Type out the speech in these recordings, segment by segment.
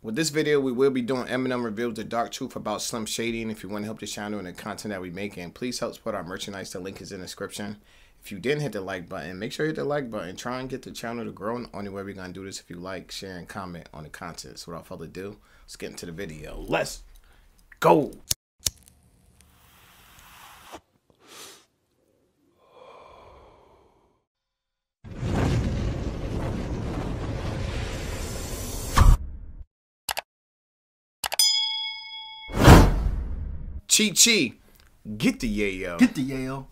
With this video, we will be doing Eminem reveals the dark truth about Slim Shady, and if you want to help the channel and the content that we making, please help support our merchandise. The link is in the description. If you didn't hit the like button, make sure you hit the like button. Try and get the channel to grow, and the only way we're going to do this if you like, share, and comment on the content. So without further ado, let's get into the video. Let's go! Chi, get the yayo. Get the yayo.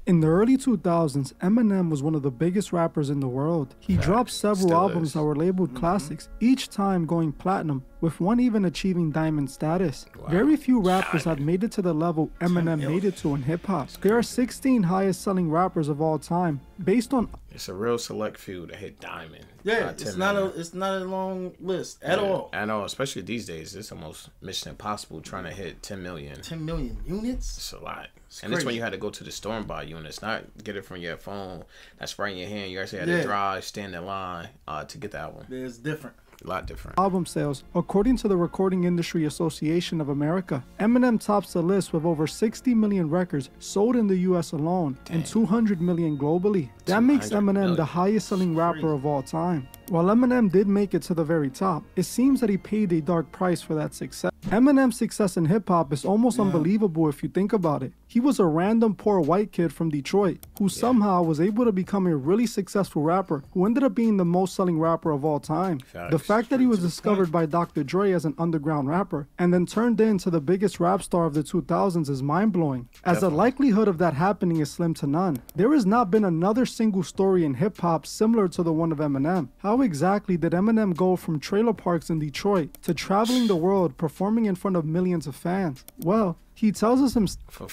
In the early 2000s, Eminem was one of the biggest rappers in the world. He dropped several albums that were labeled classics, each time going platinum, with one even achieving diamond status. Wow. Very few rappers have made it to the level Eminem made it to in hip-hop. There are 16 highest-selling rappers of all time, based on... It's a real select few that hit diamond. Yeah, it's not a long list at all. I know, especially these days, it's almost mission impossible trying to hit 10 million. 10 million units? It's a lot. And it's when you had to go to the store and buy units, not get it from your phone. That's right in your hand. You actually had to drive, stand in line to get the album. Yeah, it's different. A lot different. Album sales. According to the Recording Industry Association of America, Eminem tops the list with over 60 million records sold in the US alone and 200 million globally. That makes Eminem the highest selling rapper of all time. While Eminem did make it to the very top, it seems that he paid a dark price for that success. Eminem's success in hip-hop is almost unbelievable if you think about it. He was a random poor white kid from Detroit who somehow was able to become a really successful rapper who ended up being the most selling rapper of all time. The fact that he was discovered by Dr. Dre as an underground rapper and then turned into the biggest rap star of the 2000s is mind-blowing, as the likelihood of that happening is slim to none. There has not been another single story in hip-hop similar to the one of Eminem. How exactly did Eminem go from trailer parks in Detroit to traveling the world performing in front of millions of fans? Well, he tells us himself.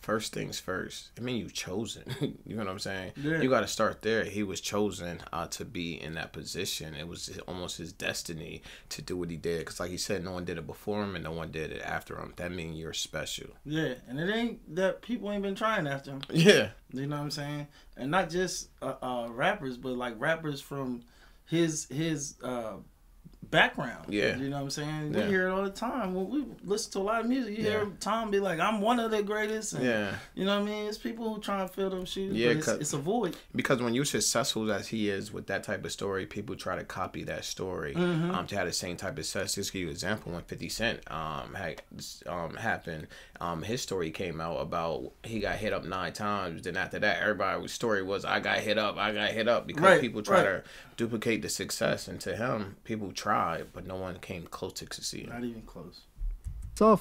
First things first. I mean, you've chosen. You know what I'm saying? Yeah. You got to start there. He was chosen to be in that position. It was almost his destiny to do what he did. Because like he said, no one did it before him and no one did it after him. That means you're special. Yeah, and it ain't that people ain't been trying after him. Yeah. You know what I'm saying? And not just rappers, but like rappers from his background. Yeah. You know what I'm saying? We hear it all the time. When we listen to a lot of music, you hear Tom be like, I'm one of the greatest. And, you know what I mean? It's people who try and fill them shoes, but it's a void. Because when you're successful as he is with that type of story, people try to copy that story to have the same type of success. Just to give you an example, when 50 Cent happened, his story came out about he got hit up 9 times. Then after that, everybody's story was, I got hit up, because people try to duplicate the success. And to him, people tried, but no one came close to succeeding. Not even close.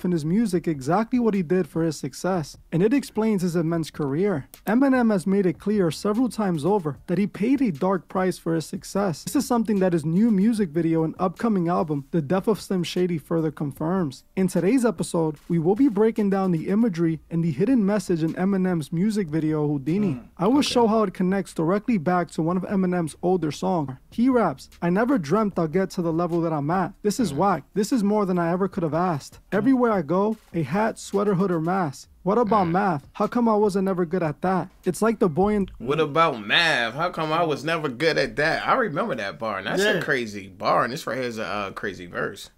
In his music exactly what he did for his success, and it explains his immense career. Eminem has made it clear several times over that he paid a dark price for his success. This is something that his new music video and upcoming album, The Death of Slim Shady, further confirms. In today's episode, we will be breaking down the imagery and the hidden message in Eminem's music video Houdini. I will show how it connects directly back to one of Eminem's older songs. He raps, I never dreamt I'll get to the level that I'm at. This is whack. This is more than I ever could have asked. Everywhere I go, a hat, sweater, hood, or mask. What about math? How come I wasn't never good at that? It's like the boy in... What about math? How come I was never good at that? I remember that bar, and that's a crazy bar, and this right here is a crazy verse.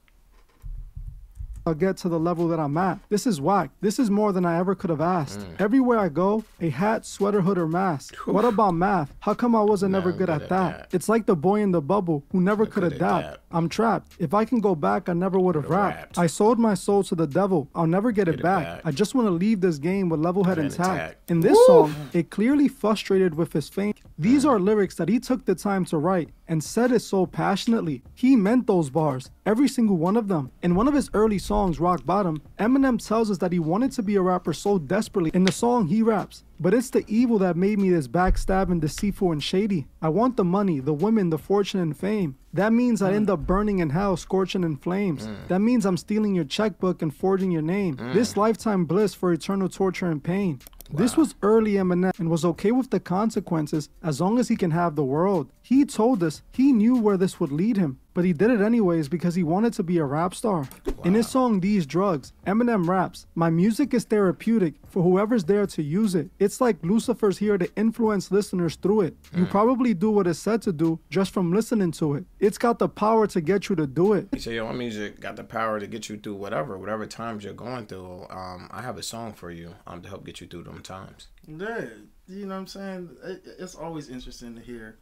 I'll get to the level that I'm at. This is whack. This is more than I ever could have asked. Everywhere I go, a hat, sweater, hood, or mask. What about math? How come I wasn't never good at that? It's like the boy in the bubble who never could adapt. I'm trapped. If I can go back, I never would have rapped. I sold my soul to the devil. I'll never get it back. I just want to leave this game with level head intact. In this song, it clearly frustrated with his fame. These are lyrics that he took the time to write and said it so passionately. He meant those bars, every single one of them. In one of his early songs, Rock Bottom, Eminem tells us that he wanted to be a rapper so desperately. In the song, he raps, but it's the evil that made me this backstabbing, deceitful, and shady. I want the money, the women, the fortune, and fame. That means I end up burning in hell, scorching in flames. That means I'm stealing your checkbook and forging your name. This lifetime bliss for eternal torture and pain. This was early Eminem and was okay with the consequences as long as he can have the world. He told us he knew where this would lead him. but he did it anyways because he wanted to be a rap star. Wow. In his song These Drugs, Eminem raps, "My music is therapeutic for whoever's there to use it. It's like Lucifer's here to influence listeners through it. You probably do what it's said to do just from listening to it. It's got the power to get you to do it." You say, yo, my music got the power to get you through whatever times you're going through. I have a song for you to help get you through them times. Yeah, you know what I'm saying? It's always interesting to hear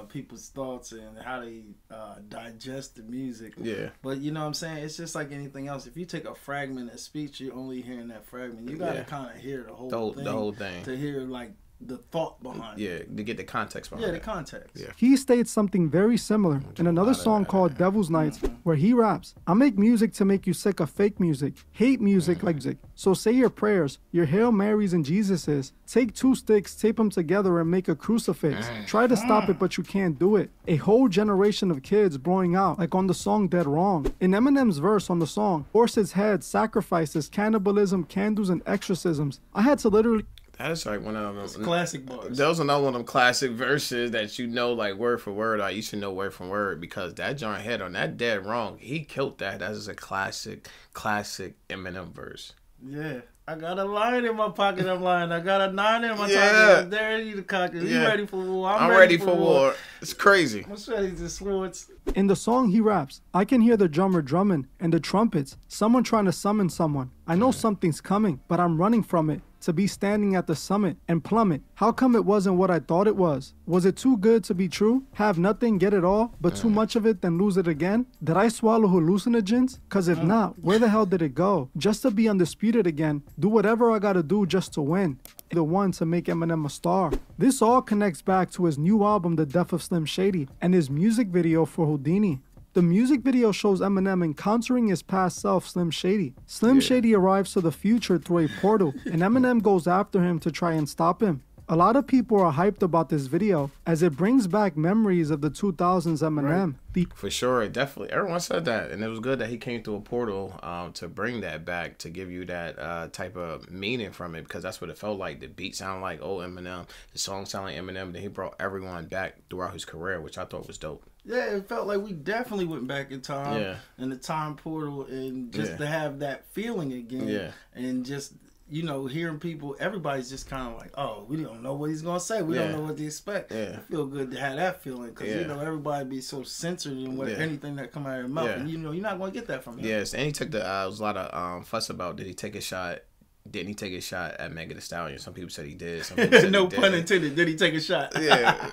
people's thoughts and how they digest the music. Yeah. But you know what I'm saying? It's just like anything else. If you take a fragment of speech, you're only hearing that fragment. You got to kind of hear the whole thing to hear like the thought behind it. Yeah, to get the context behind it. Yeah, the context. Yeah. He states something very similar in another song called Devil's Nights, where he raps, "I make music to make you sick of fake music, hate music like music. So say your prayers, your Hail Marys and Jesuses. Take 2 sticks, tape them together and make a crucifix. Try to stop it, but you can't do it. A whole generation of kids blowing out, like on the song Dead Wrong." In Eminem's verse on the song, "Horses' heads, sacrifices, cannibalism, candles, and exorcisms." I had to literally... That's like one of them classic bars. That was another one of them classic verses that you know, like word for word. Like you should know word for word because that John Head on that Dead Wrong, he killed that. That is a classic Eminem verse. Yeah, I got a line in my pocket. I'm lying. I got a 9 in my pocket. I'm ready to cock it. You ready for war? I'm ready for war. It's crazy. I'm ready to swords. In the song he raps, "I can hear the drummer drumming and the trumpets. Someone trying to summon someone. I know something's coming, but I'm running from it. To be standing at the summit and plummet. How come it wasn't what I thought it was? Was it too good to be true? Have nothing, get it all, but too much of it, then lose it again? Did I swallow hallucinogens? Cause if not, where the hell did it go? Just to be undisputed again. Do whatever I gotta do just to win. The one to make Eminem a star." This all connects back to his new album, The Death of Slim Shady, and his music video for Houdini. The music video shows Eminem encountering his past self, Slim Shady. Slim Shady arrives to the future through a portal, and Eminem goes after him to try and stop him. A lot of people are hyped about this video as it brings back memories of the 2000s Eminem. For sure, definitely. Everyone said that, and it was good that he came through a portal to bring that back, to give you that type of meaning from it, because that's what it felt like. The beat sounded like old Eminem, the song sounded like Eminem, then he brought everyone back throughout his career, which I thought was dope. Yeah, it felt like we definitely went back in time, in the time portal, and just to have that feeling again, and just, you know, hearing people, everybody's just kind of like, oh, we don't know what he's going to say. We don't know what to expect. I feel good to have that feeling because, you know, everybody be so censored in anything that come out of your mouth. And, you know, you're not going to get that from him. Yes, and he took there was a lot of fuss about, did he take a shot? Didn't he take a shot at Megan Thee Stallion? Some people said he did. Some people said no pun intended. Did he take a shot? Yeah.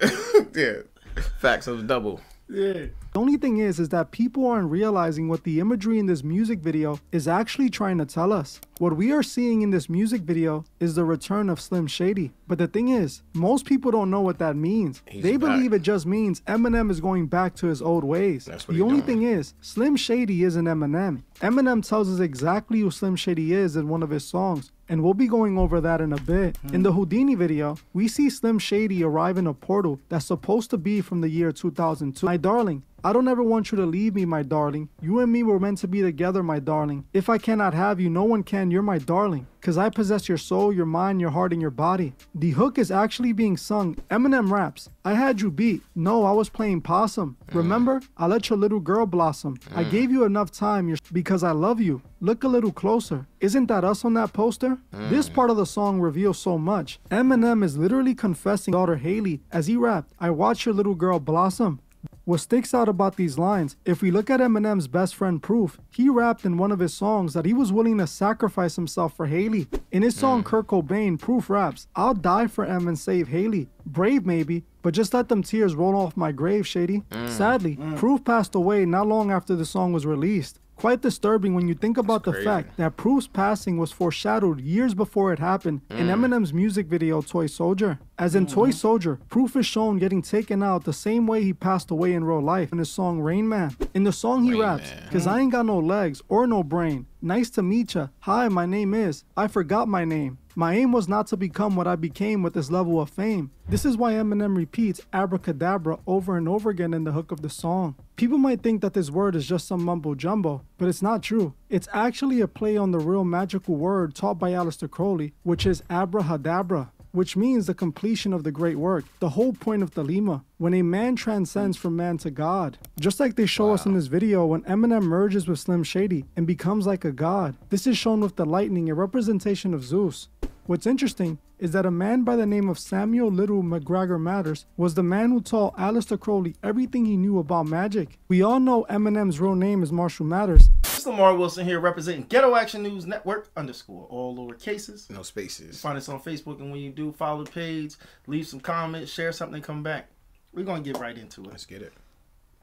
Facts, it was double. The only thing is that people aren't realizing what the imagery in this music video is actually trying to tell us. What we are seeing in this music video is the return of Slim Shady. But the thing is, most people don't know what that means. They believe it just means Eminem is going back to his old ways. The only thing is, Slim Shady isn't Eminem. Eminem tells us exactly who Slim Shady is in one of his songs, and we'll be going over that in a bit. In the Houdini video, we see Slim Shady arrive in a portal that's supposed to be from the year 2002. "My darling, I don't ever want you to leave me, my darling. You and me were meant to be together, my darling. If I cannot have you, no one can, you're my darling. Cause I possess your soul, your mind, your heart, and your body." The hook is actually being sung. Eminem raps, "I had you beat. No, I was playing possum. Remember? I let your little girl blossom. I gave you enough time because I love you. Look a little closer. Isn't that us on that poster?" This part of the song reveals so much. Eminem is literally confessing to daughter Haley as he rapped, "I watched your little girl blossom." What sticks out about these lines, if we look at Eminem's best friend Proof, he rapped in one of his songs that he was willing to sacrifice himself for Haley. In his song Kurt Cobain, Proof raps, "I'll die for Em and save Haley. Brave maybe, but just let them tears roll off my grave, Shady." Sadly, Proof passed away not long after the song was released. Quite disturbing when you think about the fact that Proof's passing was foreshadowed years before it happened in Eminem's music video Toy Soldier. As in Toy Soldier, Proof is shown getting taken out the same way he passed away in real life in his song Rain Man. In the song he raps, "Cause I ain't got no legs or no brain. Nice to meet ya. Hi, my name is. I forgot my name. My aim was not to become what I became with this level of fame." This is why Eminem repeats abracadabra over and over again in the hook of the song. People might think that this word is just some mumbo jumbo, but it's not true. It's actually a play on the real magical word taught by Aleister Crowley, which is abrahadabra. which means the completion of the great work, the whole point of Thelema, when a man transcends from man to God. Just like they show us in this video when Eminem merges with Slim Shady and becomes like a god. This is shown with the lightning, a representation of Zeus. What's interesting is that a man by the name of Samuel Little McGregor Matters was the man who told Aleister Crowley everything he knew about magic. We all know Eminem's real name is Marshall Mathers. It's Lamar Wilson here representing Ghetto Action News Network _, all lower cases. No spaces. Find us on Facebook, and when you do, follow the page, leave some comments, share something, come back. We're going to get right into it. Let's get it.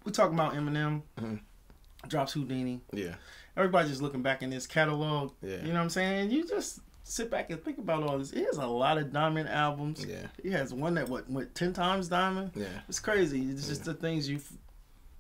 We're talking about Eminem, drops Houdini. Yeah. Everybody's just looking back in his catalog. Yeah. You know what I'm saying? You just sit back and think about all this. He has a lot of diamond albums. Yeah. He has one that went 10 times diamond. Yeah. It's crazy. It's just the things you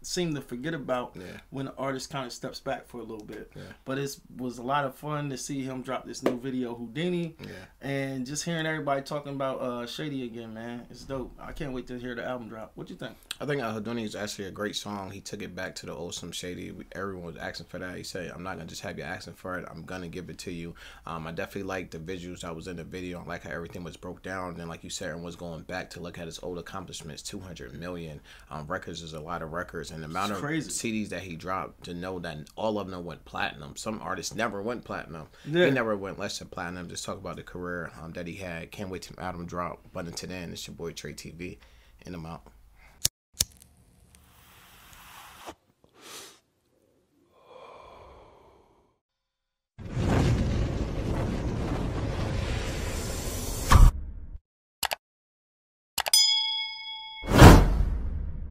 seem to forget about when the artist kind of steps back for a little bit. Yeah. But it was a lot of fun to see him drop this new video, Houdini. Yeah. And just hearing everybody talking about Shady again, man. It's dope. I can't wait to hear the album drop. What you think? I think Houdini is actually a great song. He took it back to the old Slim Shady. Everyone was asking for that. He said, I'm not going to just have you asking for it. I'm going to give it to you. I definitely like the visuals that was in the video. I like how everything was broke down. And then, like you said, everyone was going back to look at his old accomplishments. 200 million records is a lot of records. And the amount of CDs that he dropped, to know that all of them went platinum. Some artists never went platinum. Yeah. He never went less than platinum. Just talk about the career that he had. Can't wait to album drop. But until then, it's your boy Trey TV. And I'm out.